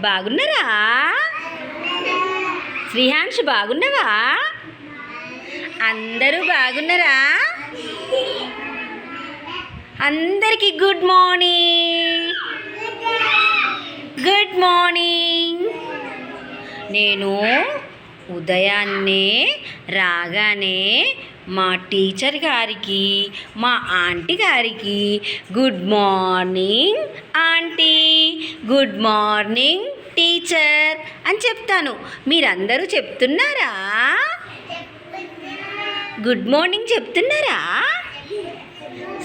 బాగున్నారా? శ్రీహాన్ష్ బాగున్నావా? అందరూ బాగున్నారా? అందరికీ గుడ్ మార్నింగ్. Good morning. నేను ఉదయాన్నే రాగానే మా టీచర్ గారికి, మా ఆంటీ గారికి good morning aunty, good morning teacher అని చెప్తాను. మీరందరూ చెప్తున్నారా? గుడ్ మార్నింగ్ చెప్తున్నారా?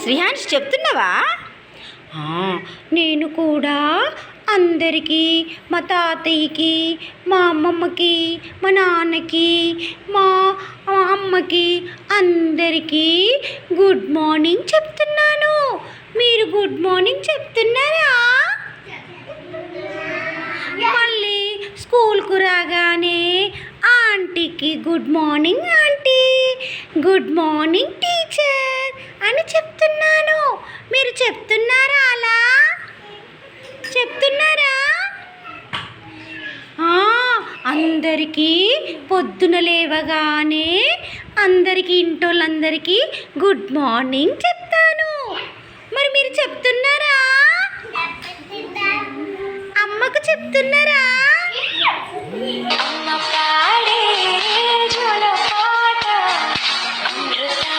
శ్రీహాన్ష్ చెప్తున్నావా? నేను కూడా అందరికీ, మా తాతయ్యకి, మా అమ్మమ్మకి, మా నాన్నకి, మా అమ్మకి అందరికీ గుడ్ మార్నింగ్ చెప్తున్నాను. మీరు గుడ్ మార్నింగ్ చెప్తున్నారా? మళ్ళీ స్కూల్కు రాగానే ఆంటీకి good morning aunty, good morning teacher అని చెప్తున్నాను. మీరు చెప్తున్నారా? అలా చెప్తున్నారా? అందరికీ పొద్దున లేవగానే అందరికీ, ఇంటోళ్ళందరికీ గుడ్ మార్నింగ్ చెప్తాను. మరి మీరు చెప్తున్నారా? అమ్మకు చెప్తున్నారా?